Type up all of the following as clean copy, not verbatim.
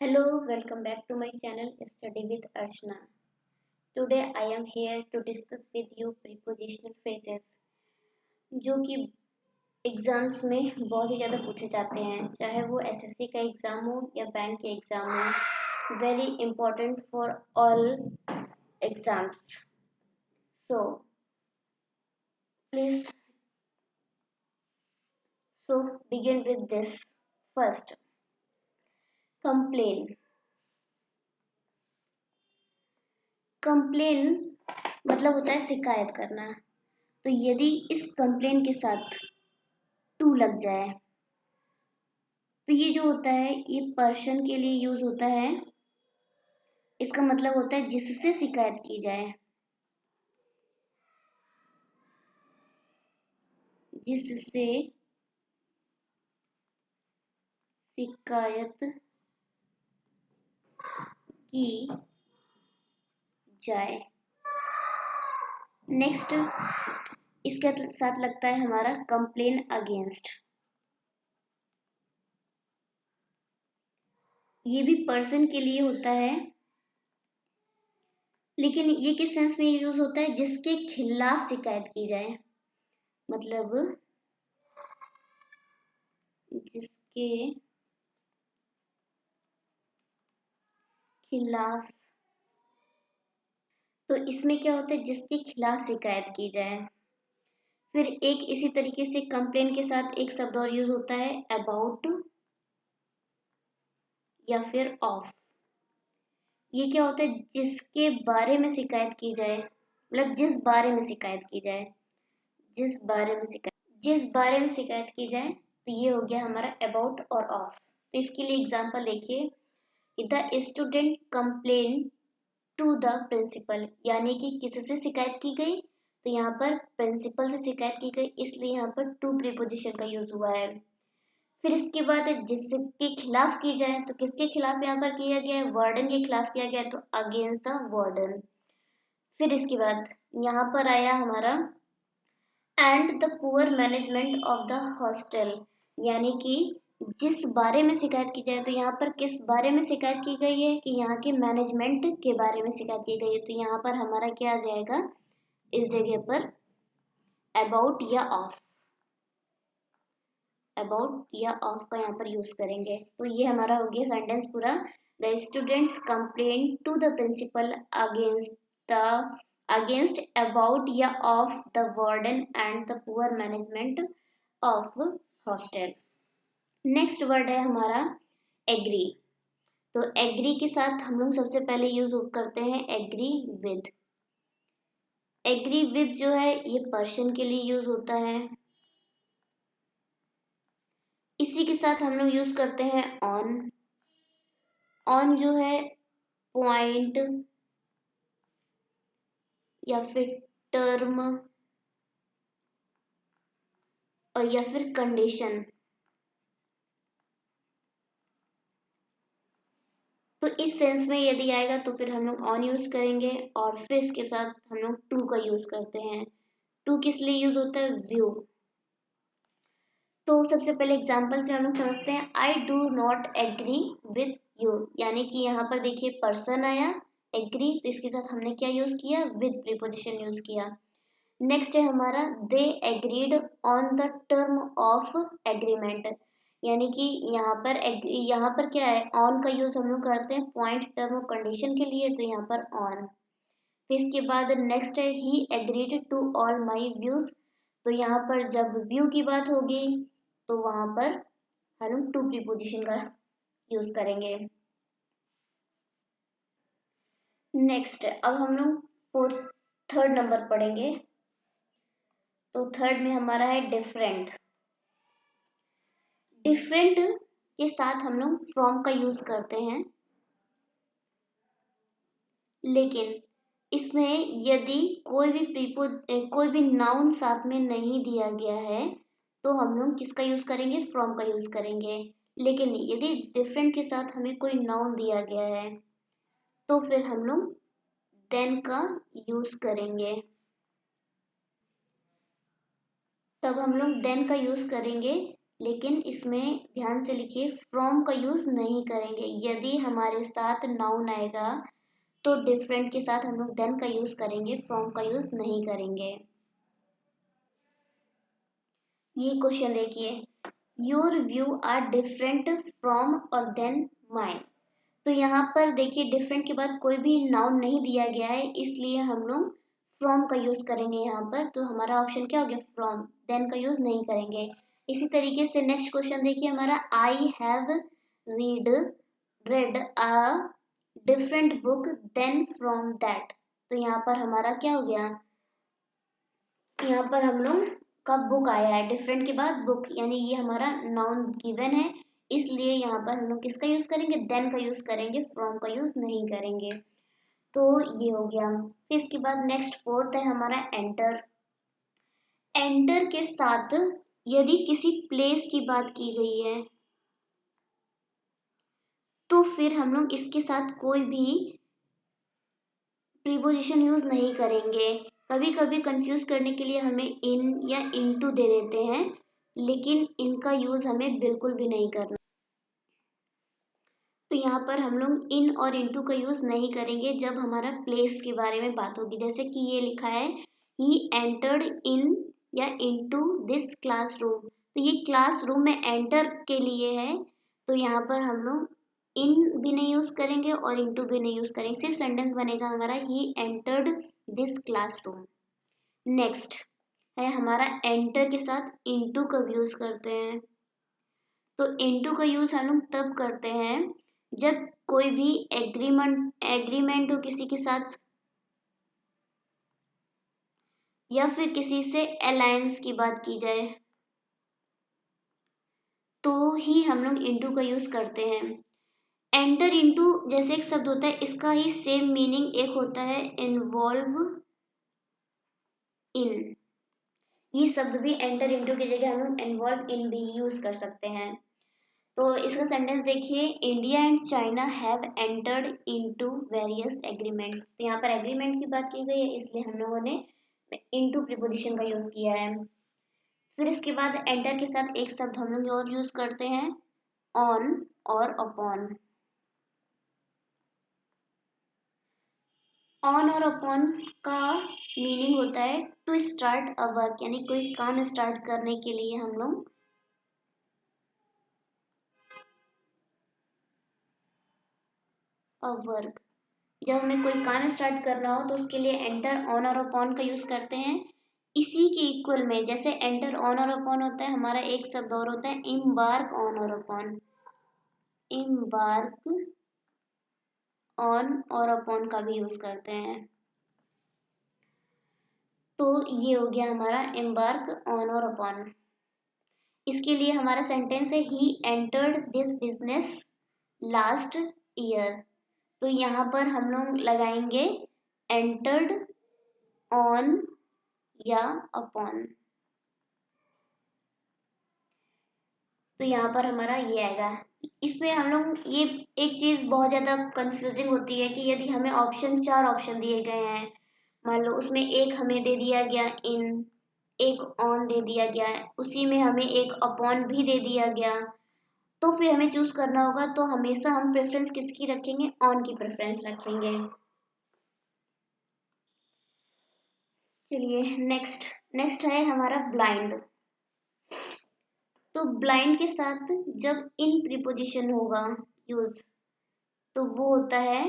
Hello, welcome back to my channel Study with Archana. Today I am here to discuss with you prepositional phrases जो कि exams में बहुत ही ज़्यादा पूछे जाते हैं, चाहे वो एसएससी का एग्ज़ाम हो या बैंक के एग्ज़ाम हो. Very important for all exams. So please begin with this. First, complain. Complain मतलब होता है शिकायत करना. तो यदि इस कंप्लेन के साथ टू लग जाए तो ये जो होता है ये पर्सन के लिए यूज होता है. इसका मतलब होता है जिससे शिकायत की जाए, जिससे शिकायत की जाए. नेक्स्ट इसके साथ लगता है हमारा कंप्लेन अगेंस्ट. ये भी पर्सन के लिए होता है, लेकिन ये किस सेंस में यूज होता है, जिसके खिलाफ शिकायत की जाए. मतलब जिसके खिलाफ. तो इसमें क्या होता है, जिसके खिलाफ शिकायत की जाए. फिर एक इसी तरीके से कंप्लेन के साथ एक शब्द और यूज होता है अबाउट या फिर ऑफ. ये क्या होता है, जिसके बारे में शिकायत की जाए, मतलब जिस बारे में शिकायत की जाए, जिस बारे में शिकायत की जाए. तो ये हो गया हमारा अबाउट और ऑफ. तो इसके लिए एग्जांपल देखिए, the student complain to the principal, यानी कि किससे शिकायत की गई, तो यहाँ पर प्रिंसिपल से शिकायत की गई, इसलिए यहाँ पर टू प्रीपोजिशन का यूज हुआ है. फिर इसके बाद जिसके खिलाफ की जाए, तो किसके खिलाफ यहाँ पर किया गया है, वार्डन के खिलाफ किया गया है, तो अगेंस्ट द वार्डन. फिर इसके बाद यहाँ पर आया हमारा and the poor management of the hostel, यानी कि जिस बारे में शिकायत की जाए. तो यहाँ पर किस बारे में शिकायत की गई है, कि यहाँ के मैनेजमेंट के बारे में शिकायत की गई है. तो यहाँ पर हमारा क्या आ जाएगा, इस जगह पर अबाउट या ऑफ. अबाउट या ऑफ का यहाँ पर यूज करेंगे. तो ये हमारा हो गया सेंटेंस पूरा. The students complain to the principal against about या of the warden and the poor management of hostel. Next word है हमारा एग्री. तो एग्री के साथ हम लोग सबसे पहले यूज करते हैं एग्री विद. एग्री विद जो है ये पर्सन के लिए यूज होता है. इसी के साथ हम लोग यूज करते हैं ऑन. ऑन जो है पॉइंट या फिर टर्म और या फिर कंडीशन. तो इस सेंस में यदि आएगा तो फिर हम लोग ऑन यूज करेंगे, और फिर इसके साथ हम लोग टू का यूज करते हैं. टू किस लिए यूज होता है, व्यू. तो सबसे पहले एग्जांपल से हम लोग समझते हैं. I do not agree with you, यानी कि यहाँ पर देखिए पर्सन आया एग्री, तो इसके साथ हमने क्या यूज किया, विद प्रीपोजिशन यूज किया. नेक्स्ट है हमारा they agreed on the term of agreement, यानी कि यहाँ पर क्या है, ऑन का यूज हम लोग करते हैं पॉइंट टर्म और कंडीशन के लिए, तो यहाँ पर ऑन. फिर इसके बाद नेक्स्ट है he agreed to all my views. तो यहाँ पर जब व्यू की बात होगी तो वहां पर हम लोग टू प्रीपोजिशन का यूज करेंगे. नेक्स्ट अब हम लोग थर्ड नंबर पढ़ेंगे. तो थर्ड में हमारा है डिफरेंट. डिफरेंट के साथ हम लोग फ्रॉम का यूज करते हैं, लेकिन इसमें यदि कोई भी नाउन साथ में नहीं दिया गया है तो हम लोग किसका यूज करेंगे, फ्रॉम का यूज करेंगे. लेकिन यदि डिफरेंट के साथ हमें कोई नाउन दिया गया है तो फिर हम लोग देन का यूज करेंगे. तब हम लोग देन का यूज करेंगे लेकिन इसमें ध्यान से लिखिए फ्रॉम का यूज नहीं करेंगे। यदि हमारे साथ नाउन आएगा तो डिफरेंट के साथ हम लोग देन का यूज करेंगे, फ्रॉम का यूज नहीं करेंगे। ये क्वेश्चन देखिए, your view are different from और देन माइन। तो यहाँ पर देखिए डिफरेंट के बाद कोई भी नाउन नहीं दिया गया है, इसलिए हम लोग फ्रॉम का यूज करेंगे यहाँ पर। तो हमारा ऑप्शन क्या हो गया, फ्रॉम। देन का यूज नहीं करेंगे। इसी तरीके से नेक्स्ट क्वेश्चन देखिए हमारा, I have read read a different book than from that. तो यहाँ पर हमारा क्या हो गया, यहाँ पर हम लोग का बुक आया है, डिफरेंट के बाद बुक, यानी ये हमारा नाउन गिवन है, इसलिए यहाँ पर हम लोग किसका यूज करेंगे, देन का यूज करेंगे, फ्रॉम का यूज नहीं करेंगे। तो ये हो गया। फिर इसके बाद नेक्स्ट फोर्थ है हमारा एंटर। एंटर के साथ यदि किसी प्लेस की बात की गई है तो फिर हम लोग इसके साथ कोई भी प्रीपोजिशन यूज नहीं करेंगे। कभी कभी कंफ्यूज करने के लिए हमें इन या इनटू दे देते हैं, लेकिन इनका यूज हमें बिल्कुल भी नहीं करना। तो यहाँ पर हम लोग इन और इनटू का यूज नहीं करेंगे जब हमारा प्लेस के बारे में बात होगी। जैसे कि ये लिखा है, ही एंटर्ड इन या इनटू दिस क्लासरूम। तो ये क्लासरूम में एंटर के लिए है, तो यहाँ पर हम लोग इन भी नहीं यूज करेंगे और इनटू भी नहीं यूज करेंगे, सिर्फ सेंटेंस बनेगा हमारा, he entered this classroom. Next है हमारा, एंटर के साथ इनटू का यूज करते हैं। तो इनटू का यूज हम लोग तब करते हैं जब कोई भी एग्रीमेंट हो किसी के साथ, या फिर किसी से अलायंस की बात की जाए, तो ही हम लोग इनटू का यूज करते हैं। एंटर इनटू जैसे एक शब्द होता है, इसका ही सेम मीनिंग एक होता है इन्वॉल्व इन। ये शब्द भी एंटर इनटू की जगह हम लोग इन्वॉल्व इन भी यूज कर सकते हैं। तो इसका सेंटेंस देखिए, India and China have entered into various agreement. तो यहाँ पर एग्रीमेंट की बात की गई है, इसलिए हम लोगों ने इनटू प्रीपोजिशन का यूज किया है। फिर इसके बाद एंटर के साथ एक शब्द हम लोग और यूज करते हैं, ऑन और अपॉन। ऑन और अपॉन का मीनिंग होता है टू स्टार्ट अ वर्क, यानी कोई काम स्टार्ट करने के लिए हम लोग अ वर्क, जब हमें कोई काम स्टार्ट करना हो तो उसके लिए एंटर ऑन और अपॉन का यूज करते हैं। इसी के इक्वल में जैसे एंटर ऑन और अपॉन होता है, हमारा एक शब्द और होता है इम्बार्क ऑन और अपॉन। इम्बार्क ऑन और अपॉन का भी यूज करते हैं। तो ये हो गया हमारा एम्बार्क ऑन और अपॉन। इसके लिए हमारा सेंटेंस है, he entered this business last year. तो यहाँ पर हम लोग लगाएंगे एंटर्ड ऑन या अपॉन। तो यहाँ पर हमारा ये आएगा। इसमें हम लोग ये एक चीज बहुत ज्यादा कंफ्यूजिंग होती है कि यदि हमें ऑप्शन, चार ऑप्शन दिए गए हैं, मान लो उसमें एक हमें दे दिया गया इन, एक ऑन दे दिया गया है, उसी में हमें एक अपॉन भी दे दिया गया, तो फिर हमें चूज करना होगा। तो हमेशा हम प्रेफरेंस किसकी रखेंगे, ऑन की प्रेफरेंस रखेंगे। चलिए नेक्स्ट, नेक्स्ट है हमारा ब्लाइंड। तो ब्लाइंड के साथ जब इन प्रीपोजिशन होगा यूज, तो वो होता है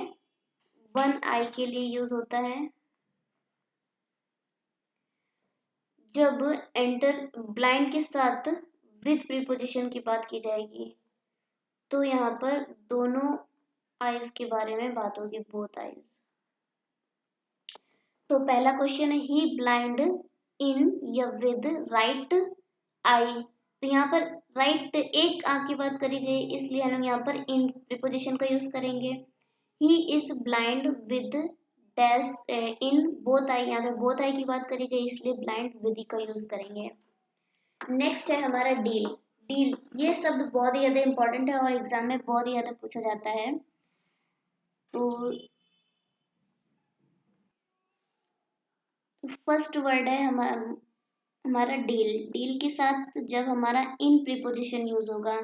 वन आई के लिए यूज होता है। जब एंटर ब्लाइंड के साथ विद प्रीपोजिशन की बात की जाएगी, तो यहाँ पर दोनों आइज के बारे में बात होगी, बोथ आइज। तो पहला क्वेश्चन है, ही ब्लाइंड इन या विद राइट आई। तो यहाँ पर राइट एक आंख की बात करी गई, इसलिए हम लोग यहाँ पर इन प्रीपोजिशन का यूज करेंगे। He is blind with dash in both I, यहाँ पे बोथ आई की बात करी गई, इसलिए ब्लाइंड विद का यूज करेंगे। नेक्स्ट है हमारा डील। डील ये शब्द बहुत ही ज्यादा इंपॉर्टेंट है और एग्जाम में बहुत ही ज्यादा पूछा जाता है। तो फर्स्ट वर्ड है हमारा, हमारा डील के साथ जब हमारा इन प्रीपोजिशन यूज होगा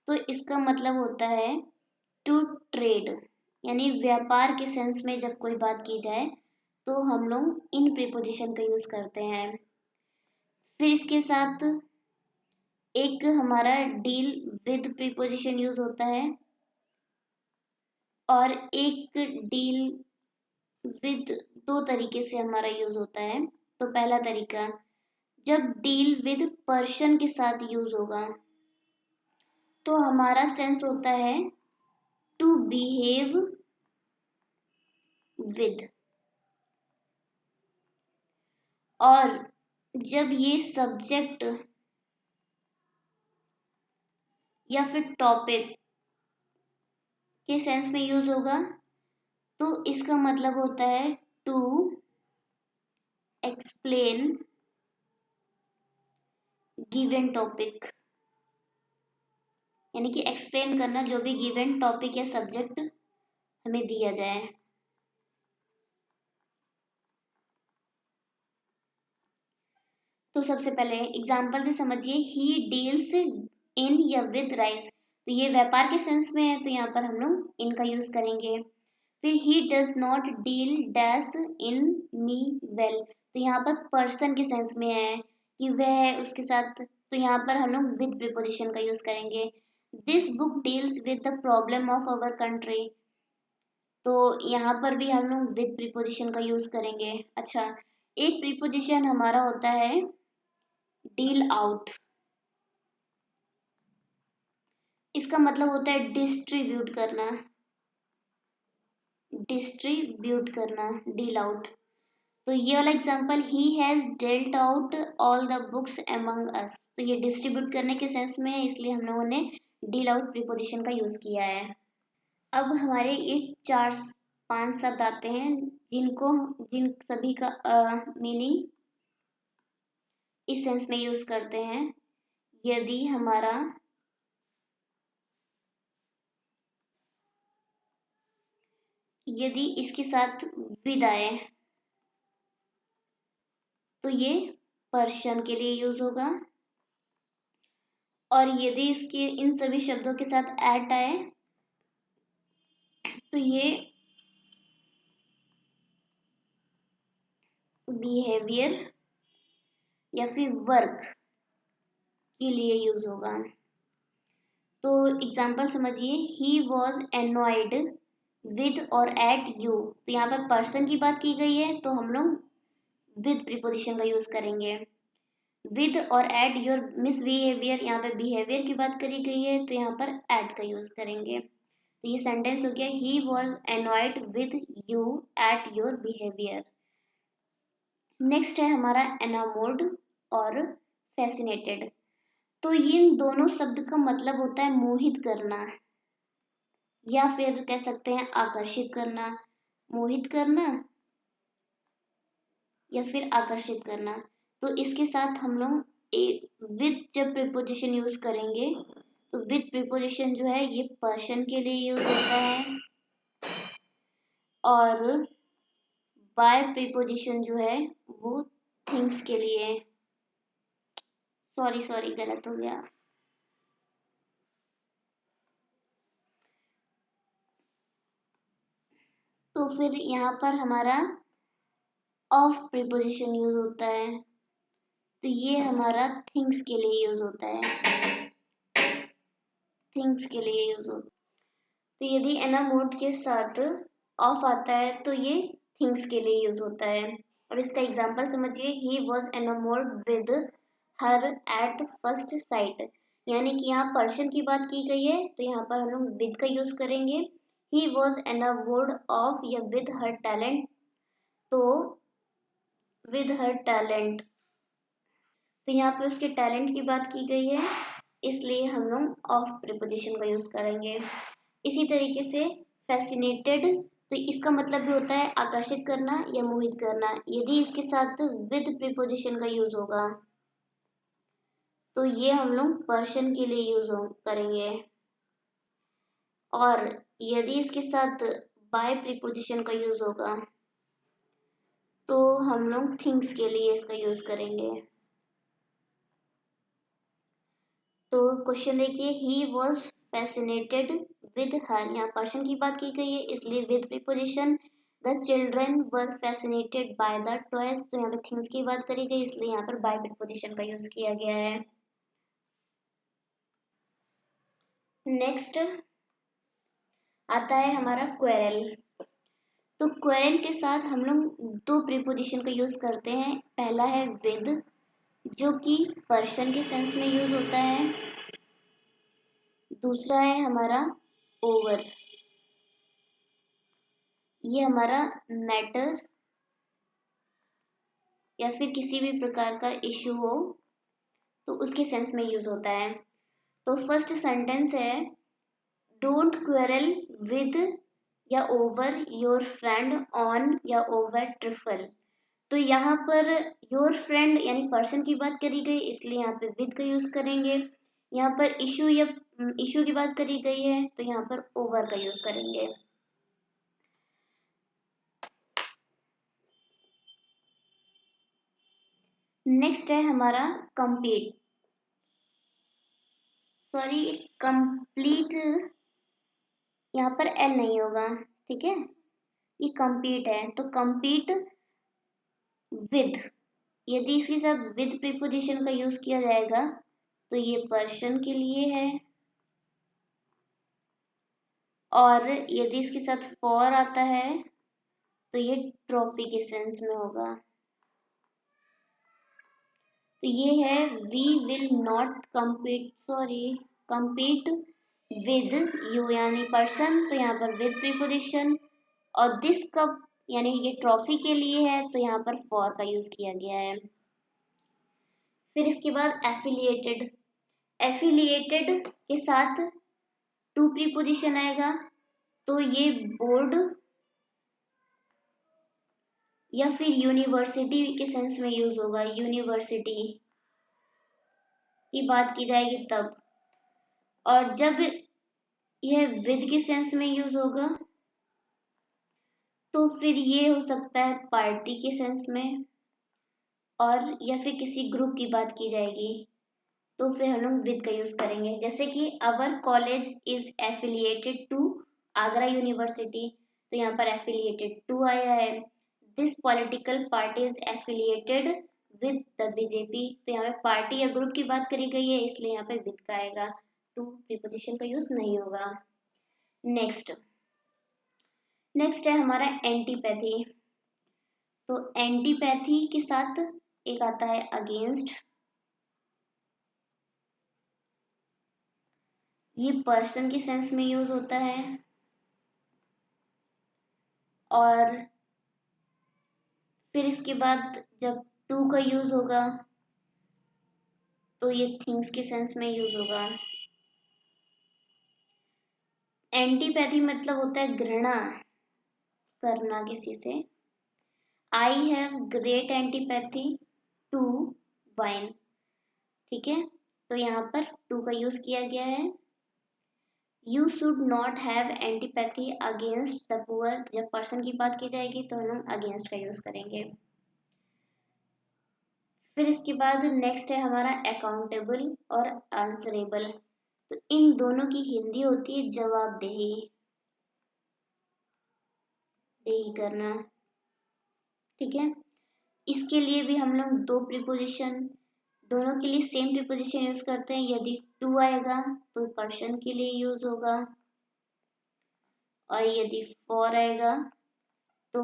तो इसका मतलब होता है टू ट्रेड, यानी व्यापार के सेंस में जब कोई बात की जाए तो हम लोग इन प्रीपोजिशन का यूज करते हैं। फिर इसके साथ एक हमारा डील विद प्रीपोजिशन यूज होता है और एक डील विद दो तरीके से हमारा यूज होता है। तो पहला तरीका, जब डील विद पर्सन के साथ यूज होगा तो हमारा सेंस होता है टू बिहेव विद, और जब ये सब्जेक्ट या फिर टॉपिक के सेंस में यूज होगा तो इसका मतलब होता है टू एक्सप्लेन गिवन टॉपिक, यानी कि एक्सप्लेन करना जो भी गिवन टॉपिक या सब्जेक्ट हमें दिया जाए। तो सबसे पहले एग्जाम्पल से समझिए, ही डील्स इन या विद राइस, तो ये व्यापार के सेंस में है तो यहाँ पर हम लोग इनका यूज करेंगे। फिर he does not deal dash in me well, तो यहाँ पर पर्सन के सेंस में है कि वह उसके साथ, तो यहाँ पर हम लोग विद प्रीपोजिशन का यूज करेंगे। This book deals with the problem of our country, तो यहाँ पर भी हम लोग विद प्रीपोजिशन का यूज करेंगे। अच्छा, एक प्रीपोजिशन हमारा होता है डील आउट, इसका मतलब होता है डिस्ट्रीब्यूट करना, डिस्ट्रीब्यूट करना, डील आउट। तो ये वाला example, he has dealt out all the books among us, तो ये डिस्ट्रीब्यूट करने के सेंस में है, इसलिए हम लोगों ने डील आउट प्रीपोजिशन का यूज किया है। अब हमारे ये चार पांच शब्द आते हैं जिन सभी का मीनिंग इस सेंस में यूज करते हैं। यदि हमारा यदि इसके साथ विद आए तो ये पर्सन के लिए यूज होगा, और यदि इसके इन सभी शब्दों के साथ एट आए तो ये बिहेवियर या फिर वर्क के लिए यूज होगा। तो एग्जाम्पल समझिए, ही वॉज एनॉयड विद और एट यू, तो यहाँ पर पर्सन की बात की गई है तो हम लोग विद प्रीपोजिशन का यूज करेंगे। विद और एट योर मिसबिहेवियर, यहाँ पे बिहेवियर की बात करी गई है तो यहाँ पर एट का यूज करेंगे। तो ये सेंटेंस हो गया, he was annoyed with you at your behaviour. Next है हमारा एनामोर्ड और फैसिनेटेड, तो इन दोनों शब्द का मतलब होता है मोहित करना, या फिर कह सकते हैं आकर्षित करना। मोहित करना या फिर आकर्षित करना, तो इसके साथ हम लोग विद जब प्रीपोजिशन यूज करेंगे तो विद प्रीपोजिशन जो है ये पर्सन के लिए यूज होता है, और बाय प्रीपोजिशन जो है वो थिंग्स के लिए। सॉरी सॉरी गलत हो गया। तो फिर यहाँ पर हमारा ऑफ प्रीपोजिशन यूज होता है, तो ये हमारा थिंग्स के लिए यूज होता है, थिंग्स के लिए यूज होता है। तो यदि एनामोड के साथ ऑफ आता है तो ये थिंग्स के लिए यूज होता है। अब इसका एग्जांपल समझिए, he was enamoured with her at first sight, यानी कि यहाँ पर्सन की बात की गई है तो यहाँ पर हम लोग विद का यूज करेंगे। ही वॉज एनामोर्ड ऑफ या विद हर टैलेंट, तो विद हर टैलेंट, तो यहाँ पे उसके टैलेंट की बात की गई है इसलिए हम लोग ऑफ प्रीपोजिशन का यूज करेंगे। इसी तरीके से फैसिनेटेड, तो इसका मतलब भी होता है आकर्षित करना या मोहित करना। यदि इसके साथ विद प्रीपोजिशन का यूज होगा तो ये हम लोग पर्सन के लिए यूज करेंगे, और यदि इसके साथ बाय प्रीपोजिशन का यूज होगा तो हम लोग थिंग्स के लिए इसका यूज करेंगे। तो क्वेश्चन देखिए, he was fascinated with her, यहाँ पर्सन की बात की गई है इसलिए with preposition. The children were fascinated by the toys, तो यहाँ पे थिंग्स की बात करी गई इसलिए यहाँ पर बाय प्रीपोजिशन का यूज किया गया है। नेक्स्ट आता है हमारा क्वेरल। तो क्वेरल के साथ हम लोग दो प्रीपोजिशन का यूज करते हैं। पहला है विद, जो कि पर्सन के सेंस में यूज होता है। दूसरा है हमारा ओवर, ये हमारा मैटर या फिर किसी भी प्रकार का इश्यू हो तो उसके सेंस में यूज होता है। तो फर्स्ट सेंटेंस है, डोंट क्वेरल विद या ओवर योर फ्रेंड ऑन या ओवर ट्रिफल। तो यहाँ पर योर फ्रेंड यानी पर्सन की बात करी गई इसलिए यहाँ पे विद का यूज करेंगे। यहाँ पर इशू या इशू की बात करी गई है तो यहाँ पर ओवर का यूज करेंगे। नेक्स्ट है हमारा कंप्लीट, सॉरी कंप्लीट, यहाँ पर एल नहीं होगा, ठीक है, ये कंप्लीट है। तो कंप्लीट विद, यदि इसके साथ विद प्रीपोजिशन का यूज किया जाएगा तो ये पर्सन के लिए है, और यदि इसके साथ फॉर आता है तो ये ट्रॉफी के सेंस में होगा। तो ये है we will not compete, sorry compete with you यानी पर्सन, तो यहाँ पर विद प्रीपोजिशन। और दिस कप यानी ये ट्रॉफी के लिए है तो यहाँ पर फॉर का यूज किया गया है। फिर इसके बाद एफिलिएटेड, एफिलिएटेड के साथ टू प्रीपोजिशन आएगा तो ये बोर्ड या फिर यूनिवर्सिटी के सेंस में यूज होगा। यूनिवर्सिटी की बात की जाएगी तब, और जब यह विद के सेंस में यूज होगा तो फिर ये हो सकता है पार्टी के सेंस में, और या फिर किसी ग्रुप की बात की जाएगी तो फिर हम लोग विद का यूज करेंगे। जैसे कि our college is affiliated to Agra university, तो यहाँ पर एफिलिएटेड टू आया है। This political party is affiliated with the BJP, तो यहाँ पे पार्टी या ग्रुप की बात करी गई है इसलिए यहाँ पे विद का आएगा, टू प्रीपोजिशन का यूज नहीं होगा। नेक्स्ट नेक्स्ट है हमारा एंटीपैथी। तो एंटीपैथी के साथ एक आता है अगेंस्ट, ये पर्सन के सेंस में यूज होता है, और फिर इसके बाद जब टू का यूज होगा तो ये थिंग्स के सेंस में यूज होगा। एंटीपैथी मतलब होता है घृणा करना किसी से। I have great antipathy to wine, ठीक है, तो यहाँ पर टू का यूज किया गया है। You should not have antipathy against the poor, जब पर्सन की बात की जाएगी तो हम लोग अगेंस्ट का यूज करेंगे। फिर इसके बाद नेक्स्ट है हमारा अकाउंटेबल और आंसरेबल। तो इन दोनों की हिंदी होती है जवाबदेही, देही करना, ठीक है। इसके लिए भी हम लोग दो प्रीपोजिशन, दोनों के लिए सेम प्रीपोजिशन यूज करते हैं। यदि टू आएगा तो पर्सन के लिए यूज होगा, और यदि फॉर आएगा तो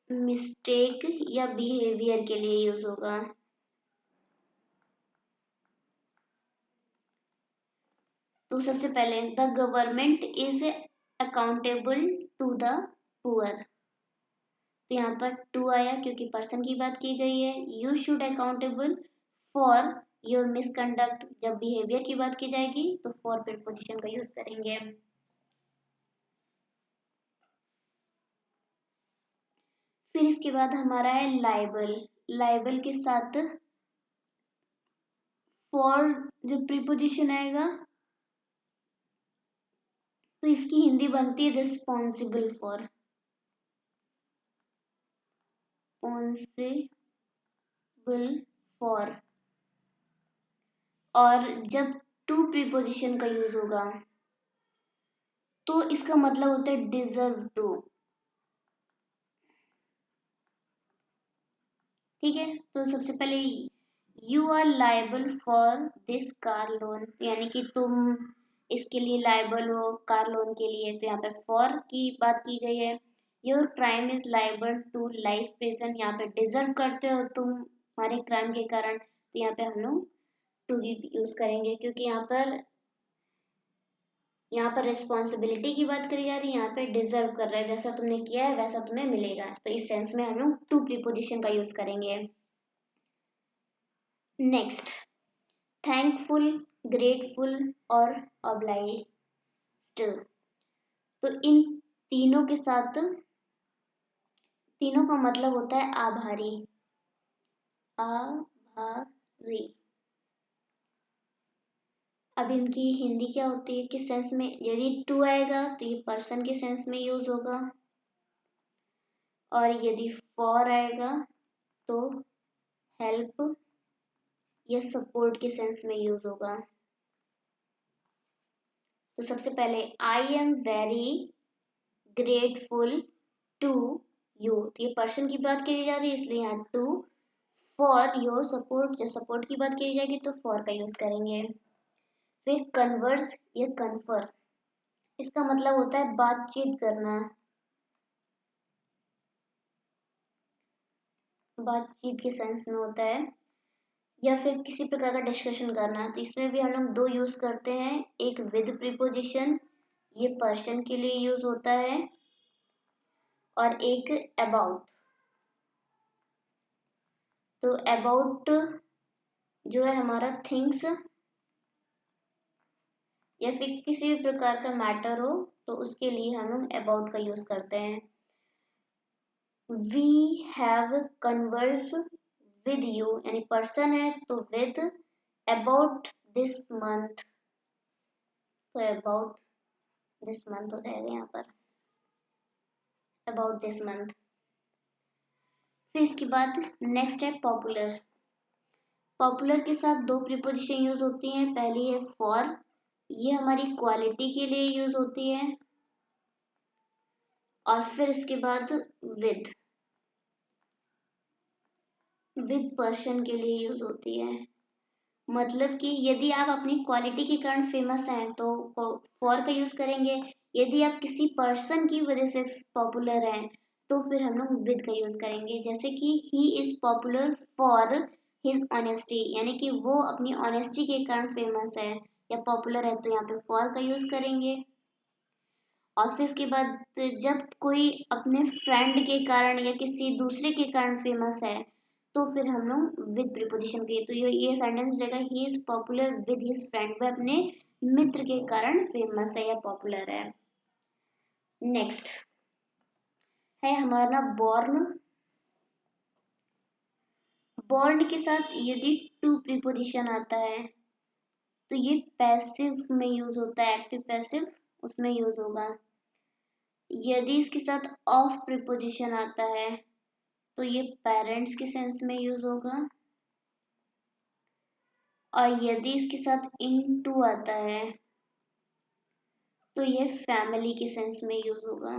मिस्टेक या बिहेवियर के लिए यूज होगा। तो सबसे पहले the government is accountable to the poor, तो यहाँ पर टू आया क्योंकि पर्सन की बात की गई है। You should accountable for your misconduct, जब बिहेवियर की बात की जाएगी तो फॉर प्रीपोजिशन का यूज करेंगे। फिर इसके बाद हमारा है लाइबल। लाइबल के साथ फॉर जो प्रीपोजिशन आएगा तो इसकी हिंदी बनती है रिस्पॉन्सिबल फॉर, रिस्पॉन्सिबल फॉर, और जब टू प्रीपोजिशन का यूज होगा तो इसका मतलब होता है डिजर्व टू। ठीक है, तो सबसे पहले you are liable for this car loan, यानी कि तुम इसके लिए लायबल हो कार लोन के लिए, तो यहाँ पर फॉर की बात की गई है। Your crime is liable to life prison, यहाँ पे डिजर्व करते हो तुम हमारे क्राइम के कारण, तो यहाँ पे हम लोग टू यूज करेंगे, क्योंकि यहाँ पर रिस्पॉन्सिबिलिटी की बात करी जा रही है, यहाँ पे डिजर्व कर रहे हैं, जैसा तुमने किया है वैसा तुम्हें मिलेगा, तो इस सेंस में हम लोग टू प्रीपोजिशन का यूज करेंगे। नेक्स्ट, थैंकफुल, ग्रेटफुल और ऑब्लाइज्ड। तो इन तीनों के साथ, तीनों का मतलब होता है आभारी, आभारी। अब इनकी हिंदी क्या होती है, किस सेंस में, यदि टू आएगा तो ये पर्सन के सेंस में यूज होगा, और यदि फॉर आएगा तो हेल्प या सपोर्ट के सेंस में यूज होगा। तो सबसे पहले I am very grateful to you, तो ये पर्सन की बात करी जा रही है इसलिए यहाँ टू। फॉर योर सपोर्ट, जब सपोर्ट की बात करी जाएगी तो फॉर का यूज करेंगे। फिर कन्वर्स या कन्फर, इसका मतलब होता है बातचीत करना, बातचीत के सेंस में होता है, या फिर किसी प्रकार का डिस्कशन करना, तो इसमें भी हम लोग दो यूज करते हैं, एक विद प्रीपोजिशन, ये पर्सन के लिए यूज होता है, और एक अबाउट। तो अबाउट जो है हमारा थिंग्स या फिर किसी भी प्रकार का मैटर हो तो उसके लिए हम लोग अबाउट का यूज करते हैं। We have converse with you, यानी पर्सन है तो विद अबाउट दिस मंथ, तो अबाउट दिस मंथ हो जाएगा यहाँ पर, अबाउट दिस मंथ। फिर इसके बाद नेक्स्ट है पॉपुलर। पॉपुलर के साथ दो प्रीपोजिशन यूज होती हैं, पहली है फॉर, ये हमारी क्वालिटी के लिए यूज होती है, और फिर इसके बाद विद पर्सन के लिए यूज होती है। मतलब कि यदि आप अपनी क्वालिटी के कारण फेमस हैं तो फॉर का यूज करेंगे, यदि आप किसी पर्सन की वजह से पॉपुलर हैं तो फिर हम लोग विद का यूज करेंगे, जैसे कि he is popular for his honesty, यानी कि वो अपनी ऑनेस्टी के कारण फेमस है या पॉपुलर है, तो यहाँ पे फॉर का यूज करेंगे। और फिर इसके बाद जब कोई अपने फ्रेंड के कारण या किसी दूसरे के कारण फेमस है तो फिर हम लोग विद प्रीपोजिशन के, तो ये सेंटेंस हो जाएगा he is popular with his friend, वह अपने मित्र के कारण फेमस है या पॉपुलर है। नेक्स्ट है हमारा बॉर्न। बॉर्न के साथ यदि टू प्रीपोजिशन आता है तो ये पैसिव में यूज होता है, एक्टिव पैसिव उसमें यूज होगा। यदि इसके साथ ऑफ प्रीपोजिशन आता है तो ये पेरेंट्स के सेंस में यूज होगा, और यदि इसके साथ इन टू आता है तो ये फैमिली के सेंस में यूज होगा।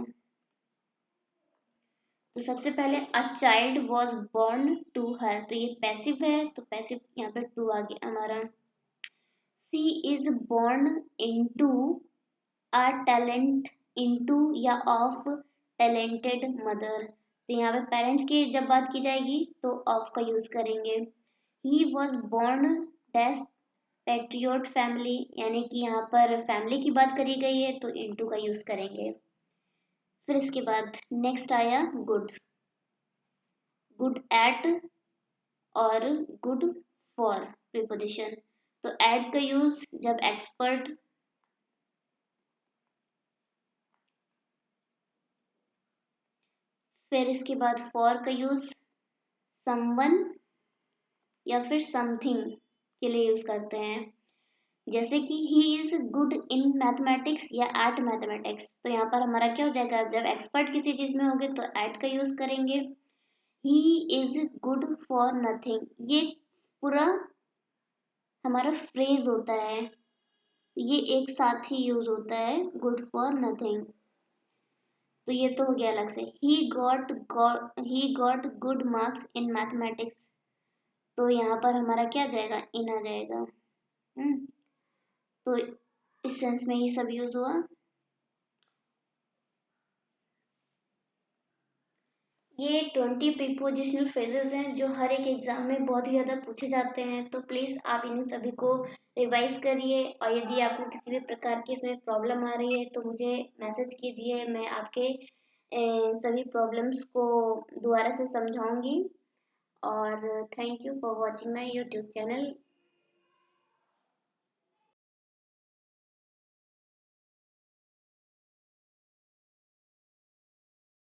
तो सबसे पहले a child was born to her, तो ये पैसिव है तो पैसिव यहाँ पे टू आ गया हमारा। She is born into a talent, into या ऑफ टैलेंटेड मदर, तो यहाँ पे पेरेंट्स की जब बात की जाएगी तो ऑफ का यूज करेंगे। He was born dash patriot family, यानी कि यहाँ पर फैमिली की बात करी गई है तो इनटू का यूज करेंगे। फिर इसके बाद नेक्स्ट आया गुड, गुड एट और गुड फॉर प्रीपोजिशन, तो एट का यूज जब एक्सपर्ट, फिर इसके बाद फॉर का यूज समवन या फिर समथिंग के लिए यूज करते हैं, जैसे कि he is good in mathematics या एट मैथमेटिक्स, तो यहाँ पर हमारा क्या हो जाएगा, जब एक्सपर्ट किसी चीज में होंगे तो एट का यूज करेंगे। He is good for nothing, ये पूरा हमारा फ्रेज होता है, ये एक साथ ही यूज होता है, गुड फॉर नथिंग। तो ये तो हो गया अलग से। He got good marks in mathematics, तो यहाँ पर हमारा क्या जाएगा, इन आ जाएगा। तो इस सेंस में ये सब यूज हुआ। ये 20 प्रीपोजिशनल फ्रेजेस हैं जो हर एक एग्जाम में बहुत ही ज़्यादा पूछे जाते हैं, तो प्लीज़ आप इन्हीं सभी को रिवाइज करिए, और यदि आपको किसी भी प्रकार की इसमें प्रॉब्लम आ रही है तो मुझे मैसेज कीजिए, मैं आपके सभी प्रॉब्लम्स को दोबारा से समझाऊंगी। और thank you for watching my YouTube channel.